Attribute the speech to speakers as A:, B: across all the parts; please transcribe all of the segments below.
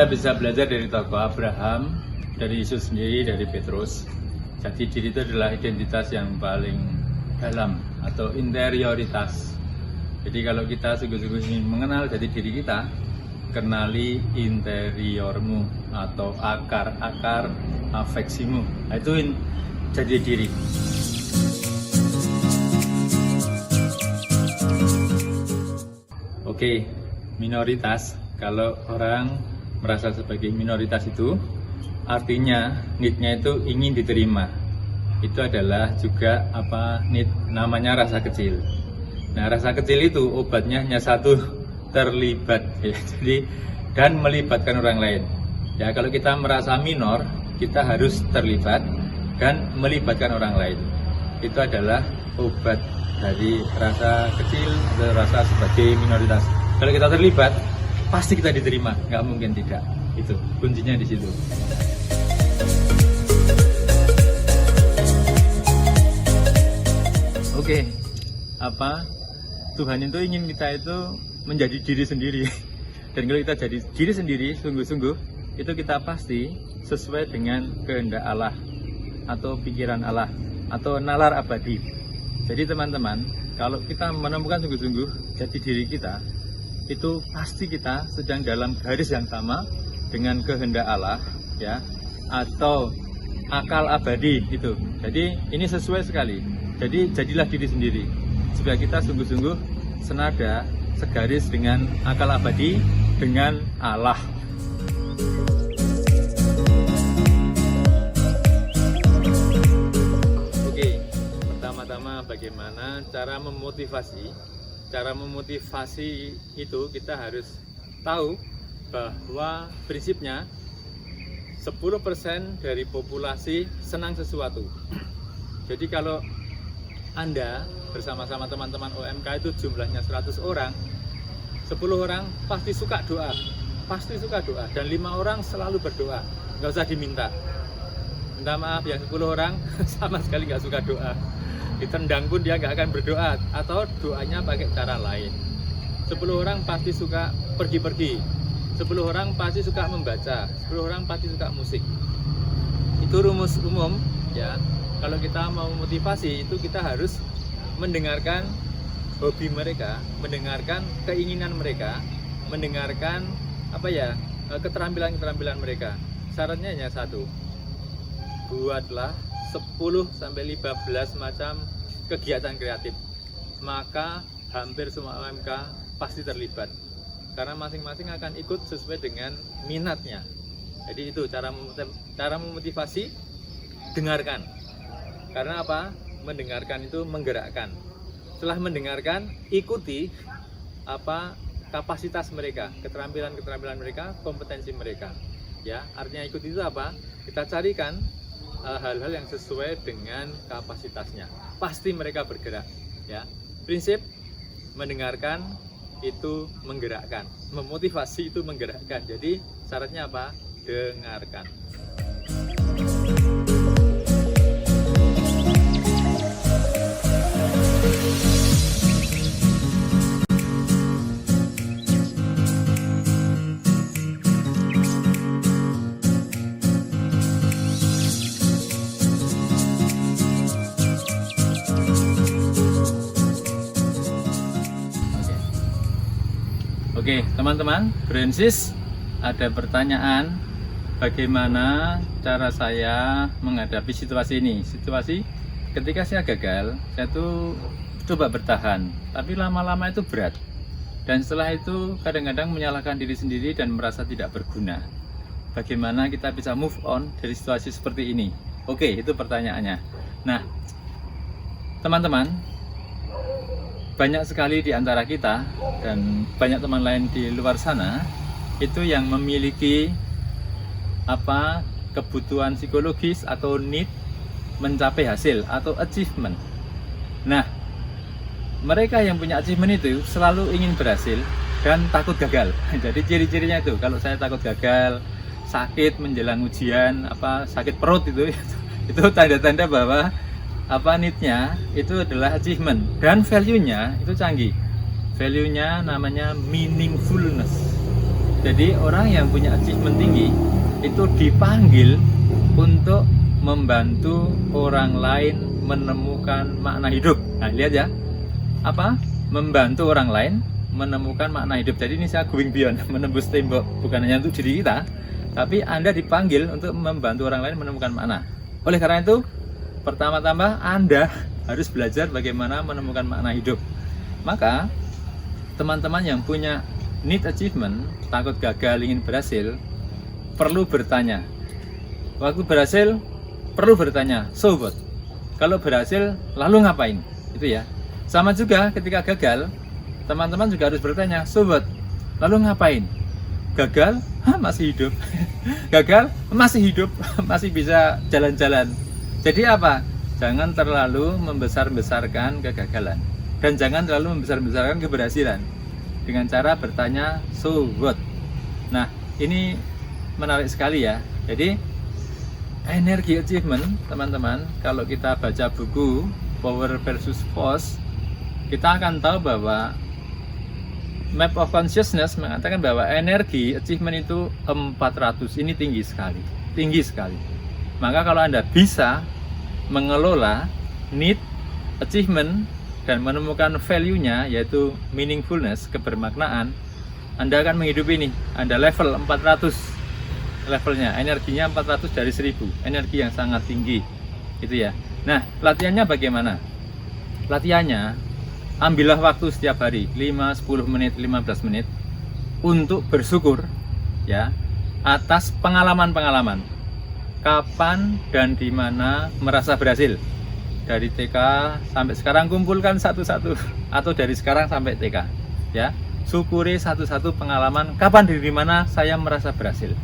A: Kita bisa belajar dari tokoh Abraham, dari Yesus sendiri, dari Petrus. Jati diri itu adalah identitas yang paling dalam atau interioritas. Jadi kalau kita sungguh-sungguh ingin mengenal jati diri kita, kenali interiormu atau akar-akar afeksimu. Nah, itu jati diri. Oke, minoritas. Kalau orang merasa sebagai minoritas itu artinya need-nya itu ingin diterima. Itu adalah juga need namanya rasa kecil. Nah, rasa kecil itu obatnya hanya satu, terlibat ya. Jadi dan melibatkan orang lain. Ya, kalau kita merasa minor, kita harus terlibat dan melibatkan orang lain. Itu adalah obat dari rasa kecil atau rasa sebagai minoritas. Kalau kita terlibat, pasti kita diterima, nggak mungkin tidak. Itu kuncinya di situ. Oke, Tuhan itu ingin kita itu menjadi diri sendiri. Dan kalau kita jadi diri sendiri, sungguh-sungguh, itu kita pasti sesuai dengan kehendak Allah atau pikiran Allah atau nalar abadi. Jadi teman-teman, kalau kita menemukan sungguh-sungguh jati diri kita, itu pasti kita sedang dalam garis yang sama dengan kehendak Allah, ya, atau akal abadi itu. Jadi ini sesuai sekali. Jadi jadilah diri sendiri supaya kita sungguh-sungguh senada, segaris dengan akal abadi, dengan Allah. Oke, pertama-tama bagaimana cara memotivasi? Cara memotivasi itu kita harus tahu bahwa prinsipnya 10% dari populasi senang sesuatu. Jadi kalau Anda bersama-sama teman-teman OMK itu jumlahnya 100 orang, 10 orang pasti suka doa, dan 5 orang selalu berdoa, nggak usah diminta. Minta maaf, yang 10 orang sama sekali nggak suka doa. Ditendang pun dia nggak akan berdoa, atau doanya pakai cara lain. 10 orang pasti suka pergi-pergi, 10 orang pasti suka membaca, 10 orang pasti suka musik. Itu rumus umum ya. Kalau kita mau motivasi itu kita harus mendengarkan hobi mereka, mendengarkan keinginan mereka, mendengarkan keterampilan-keterampilan mereka. Syaratnya hanya satu, buatlah 10-15 macam kegiatan kreatif, maka hampir semua OMK pasti terlibat karena masing-masing akan ikut sesuai dengan minatnya. Jadi itu cara memotivasi. Dengarkan, karena apa? Mendengarkan itu menggerakkan. Setelah mendengarkan, ikuti kapasitas mereka, keterampilan mereka, kompetensi mereka. Ya, artinya ikuti itu apa? Kita carikan hal-hal yang sesuai dengan kapasitasnya. Pasti mereka bergerak, ya. Prinsip mendengarkan itu menggerakkan, memotivasi itu menggerakkan. Jadi syaratnya apa? Dengarkan. Oke, teman-teman, Bransis, ada pertanyaan bagaimana cara saya menghadapi situasi ini. Situasi ketika saya gagal, saya tuh coba bertahan, tapi lama-lama itu berat. Dan setelah itu kadang-kadang menyalahkan diri sendiri dan merasa tidak berguna. Bagaimana kita bisa move on dari situasi seperti ini? Oke, itu pertanyaannya. Nah, teman-teman, banyak sekali di antara kita dan banyak teman lain di luar sana itu yang memiliki kebutuhan psikologis atau need mencapai hasil atau achievement. Nah, mereka yang punya achievement itu selalu ingin berhasil dan takut gagal. Jadi ciri-cirinya itu, kalau saya takut gagal, sakit menjelang ujian, sakit perut itu tanda-tanda bahwa need-nya itu adalah achievement, dan value-nya itu canggih. Value-nya namanya meaningfulness. Jadi orang yang punya achievement tinggi itu dipanggil untuk membantu orang lain menemukan makna hidup. Nah, lihat ya, apa? Membantu orang lain menemukan makna hidup. Jadi ini saya going beyond, menembus tembok, bukan hanya untuk diri kita, tapi Anda dipanggil untuk membantu orang lain menemukan makna. Oleh karena itu, pertama-tama Anda harus belajar bagaimana menemukan makna hidup. Maka teman-teman yang punya need achievement, takut gagal, ingin berhasil, perlu bertanya. Waktu berhasil, perlu bertanya, so what? Kalau berhasil, lalu ngapain? Itu ya. Sama juga ketika gagal, teman-teman juga harus bertanya, so what? Lalu ngapain? Gagal, masih hidup. Gagal, masih hidup, masih bisa jalan-jalan. Jadi apa? Jangan terlalu membesar-besarkan kegagalan. Dan jangan terlalu membesar-besarkan keberhasilan. Dengan cara bertanya, so what? Nah, ini menarik sekali ya. Jadi, energi achievement, teman-teman, kalau kita baca buku Power versus Force, kita akan tahu bahwa Map of Consciousness mengatakan bahwa energi achievement itu 400, ini tinggi sekali, tinggi sekali. Maka kalau Anda bisa mengelola need, achievement, dan menemukan value-nya, yaitu meaningfulness, kebermaknaan, Anda akan menghidupi ini. Anda level 400 levelnya, energinya 400 dari 1000, energi yang sangat tinggi, gitu ya. Nah, latihannya bagaimana? Latihannya, ambillah waktu setiap hari 5, 10 menit, 15 menit untuk bersyukur ya atas pengalaman-pengalaman. Kapan dan di mana merasa berhasil. Dari TK sampai sekarang kumpulkan satu-satu, atau dari sekarang sampai TK ya. Syukuri satu-satu pengalaman kapan dan di mana saya merasa berhasil.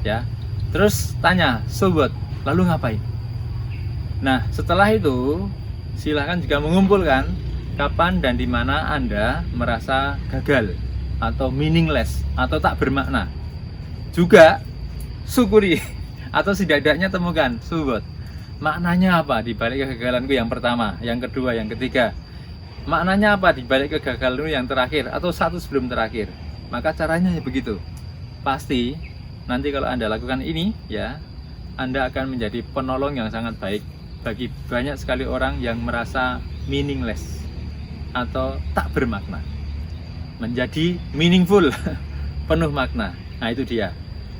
A: Ya. Terus tanya, so what? Lalu ngapain? Nah, setelah itu silahkan juga mengumpulkan kapan dan di mana Anda merasa gagal atau meaningless atau tak bermakna. Juga syukuri atau setidaknya temukan, so what? Maknanya apa di balik kegagalanku yang pertama, yang kedua, yang ketiga? Maknanya apa di balik kegagalanku yang terakhir atau satu sebelum terakhir? Maka caranya begitu. Pasti nanti kalau Anda lakukan ini ya, Anda akan menjadi penolong yang sangat baik bagi banyak sekali orang yang merasa meaningless atau tak bermakna, menjadi meaningful, penuh makna. Nah, itu dia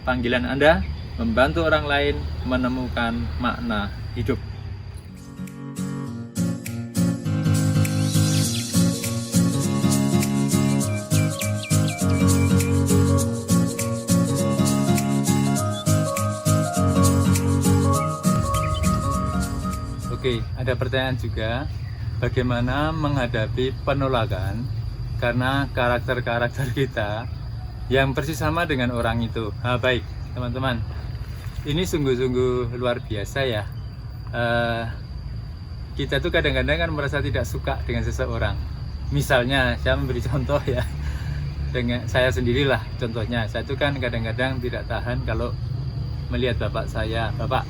A: panggilan Anda, membantu orang lain menemukan makna hidup. Oke, ada pertanyaan juga, bagaimana menghadapi penolakan karena karakter-karakter kita yang persis sama dengan orang itu. Nah, baik teman-teman, ini sungguh-sungguh luar biasa ya. Kita tuh kadang-kadang kan merasa tidak suka dengan seseorang. Misalnya saya memberi contoh ya, dengan saya sendirilah contohnya. Saya tuh kan kadang-kadang tidak tahan kalau melihat bapak saya. Bapak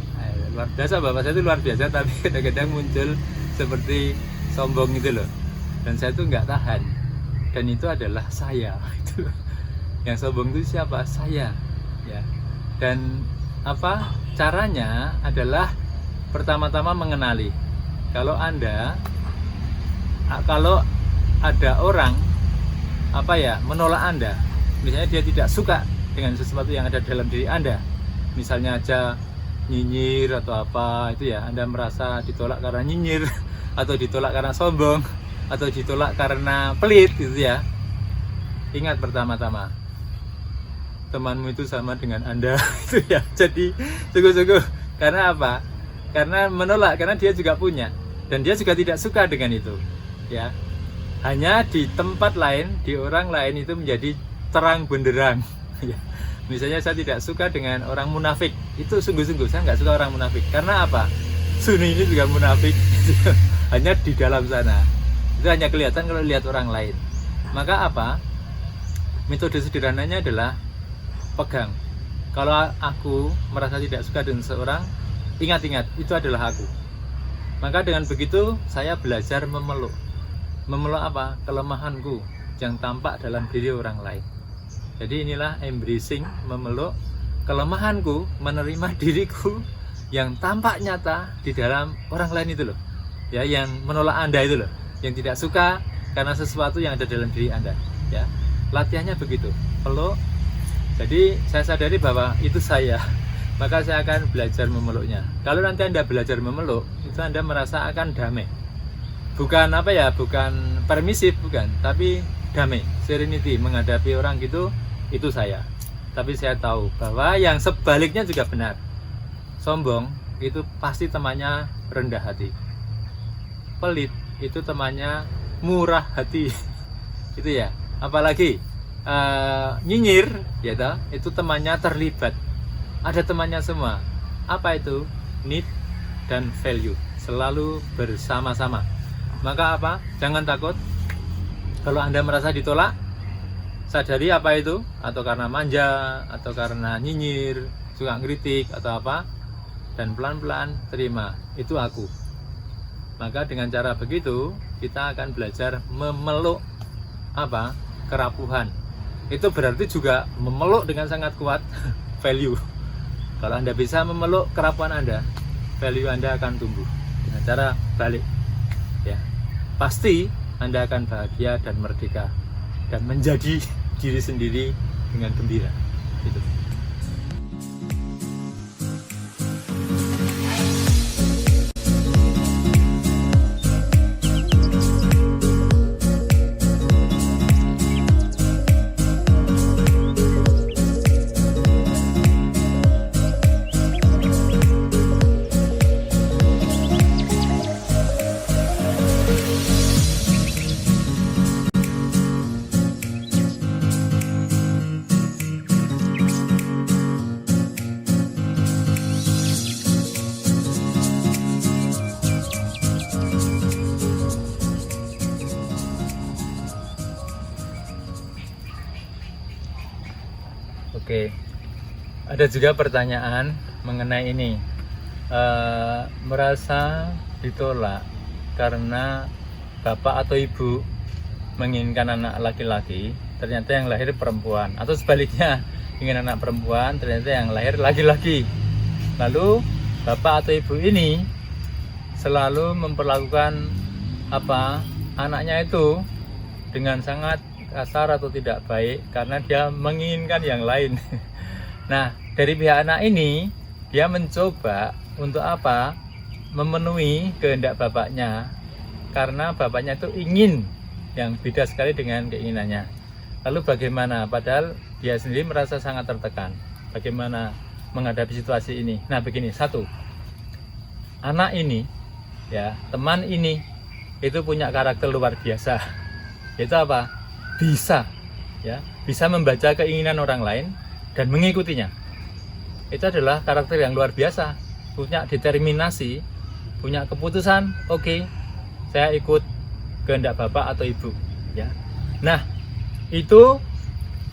A: luar biasa, bapak saya itu luar biasa, tapi kadang-kadang muncul seperti sombong gitu loh, dan saya tuh nggak tahan. Dan itu adalah saya itu. Yang sombong itu siapa? Saya ya. Dan apa caranya adalah pertama-tama mengenali. Kalau ada orang apa ya menolak Anda, misalnya dia tidak suka dengan sesuatu yang ada dalam diri Anda, misalnya aja nyinyir atau apa itu ya, Anda merasa ditolak karena nyinyir atau ditolak karena sombong atau ditolak karena pelit gitu ya. Ingat pertama-tama, temanmu itu sama dengan Anda itu ya. Jadi sungguh-sungguh, karena apa? Karena menolak, karena dia juga punya dan dia juga tidak suka dengan itu ya. Hanya di tempat lain, di orang lain itu menjadi terang benderang ya. Misalnya saya tidak suka dengan orang munafik, itu sungguh-sungguh saya nggak suka orang munafik. Karena apa? Sunni ini juga munafik hanya di dalam sana, itu hanya kelihatan kalau lihat orang lain. Maka apa? Metode sederhananya adalah pegang. Kalau aku merasa tidak suka dengan seseorang, ingat-ingat itu adalah aku. Maka dengan begitu saya belajar memeluk apa? Kelemahanku yang tampak dalam diri orang lain. Jadi inilah embracing, memeluk kelemahanku, menerima diriku yang tampak nyata di dalam orang lain itu loh. Ya, yang menolak Anda itu loh, yang tidak suka karena sesuatu yang ada dalam diri Anda. Ya, latihannya begitu, peluk. Jadi saya sadari bahwa itu saya, maka saya akan belajar memeluknya. Kalau nanti Anda belajar memeluk, itu Anda merasa akan damai. Bukan apa ya, bukan permisif, bukan, tapi damai, serenity menghadapi orang gitu, itu saya. Tapi saya tahu bahwa yang sebaliknya juga benar. Sombong itu pasti temannya rendah hati. Pelit itu temannya murah hati. Itu ya. Apalagi nyinyir, ya toh, itu temannya terlibat. Ada temannya semua. Apa itu? Need dan value. Selalu bersama-sama. Maka apa? Jangan takut. Kalau Anda merasa ditolak, sadari apa itu, atau karena manja, atau karena nyinyir, suka ngeritik, atau apa, dan pelan-pelan terima, itu aku. Maka dengan cara begitu, kita akan belajar memeluk apa? Kerapuhan. Itu berarti juga memeluk dengan sangat kuat value. Kalau Anda bisa memeluk kerapuhan Anda, value Anda akan tumbuh. Dengan cara balik, ya, pasti Anda akan bahagia dan merdeka dan menjadi diri sendiri dengan gembira. Gitu. Oke, ada juga pertanyaan mengenai ini, merasa ditolak karena bapak atau ibu menginginkan anak laki-laki, ternyata yang lahir perempuan, atau sebaliknya ingin anak perempuan, ternyata yang lahir laki-laki. Lalu bapak atau ibu ini selalu memperlakukan anaknya itu dengan sangat kasar atau tidak baik karena dia menginginkan yang lain. Nah, dari pihak anak ini dia mencoba untuk apa? Memenuhi kehendak bapaknya karena bapaknya itu ingin yang beda sekali dengan keinginannya. Lalu bagaimana? Padahal dia sendiri merasa sangat tertekan. Bagaimana menghadapi situasi ini? Nah, begini, satu, anak ini, ya, teman ini itu punya karakter luar biasa. Itu apa? Bisa membaca keinginan orang lain dan mengikutinya. Itu adalah karakter yang luar biasa, punya determinasi, punya keputusan. Oke, saya ikut kehendak bapak atau ibu, ya. Nah, itu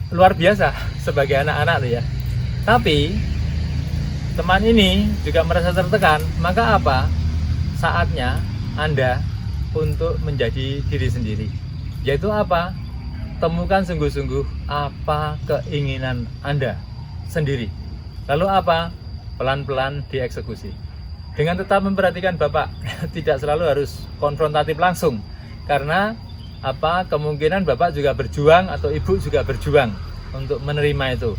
A: luar biasa sebagai anak-anak, ya. Tapi teman ini juga merasa tertekan. Maka apa? Saatnya Anda untuk menjadi diri sendiri. Yaitu apa? Temukan sungguh-sungguh apa keinginan Anda sendiri. Lalu apa? Pelan-pelan dieksekusi. Dengan tetap memperhatikan bapak, tidak selalu harus konfrontatif langsung. Karena kemungkinan bapak juga berjuang atau ibu juga berjuang untuk menerima itu.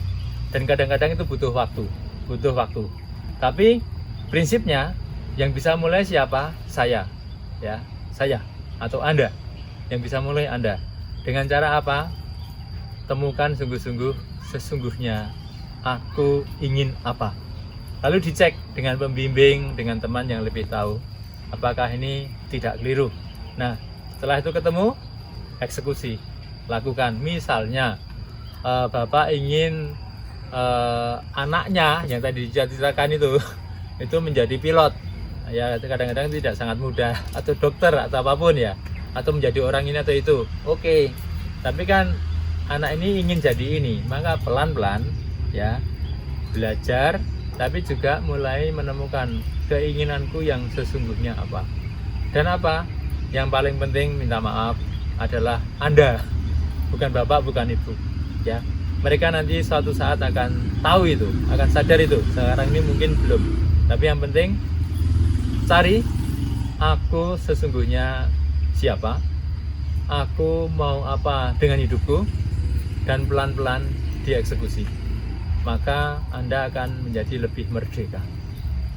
A: Dan kadang-kadang itu butuh waktu. Tapi prinsipnya yang bisa mulai siapa? Saya, ya, saya atau Anda. Yang bisa mulai Anda. Dengan cara apa? Temukan sungguh-sungguh sesungguhnya aku ingin apa. Lalu dicek dengan pembimbing, dengan teman yang lebih tahu apakah ini tidak keliru. Nah, setelah itu ketemu, eksekusi, lakukan. Misalnya bapak ingin anaknya yang tadi diceritakan itu menjadi pilot. Ya, kadang-kadang tidak sangat mudah, atau dokter atau apapun, ya, atau menjadi orang ini atau itu. Oke, tapi kan anak ini ingin jadi ini, maka pelan-pelan, ya, belajar, tapi juga mulai menemukan keinginanku yang sesungguhnya apa. Dan apa? Yang paling penting minta maaf adalah Anda, bukan bapak, bukan ibu, ya. mereka nanti suatu saat akan tahu itu, akan sadar itu. Sekarang ini mungkin belum, tapi yang penting cari aku sesungguhnya siapa, aku mau apa dengan hidupku, dan pelan-pelan dieksekusi. Maka Anda akan menjadi lebih merdeka.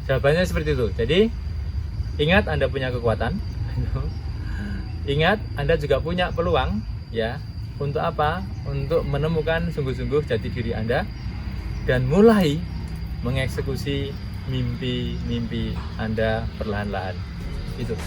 A: Jawabannya seperti itu. Jadi ingat, Anda punya kekuatan. Ingat, Anda juga punya peluang, ya. Untuk apa? Untuk menemukan sungguh-sungguh jati diri Anda dan mulai mengeksekusi mimpi-mimpi Anda perlahan-lahan. Itu.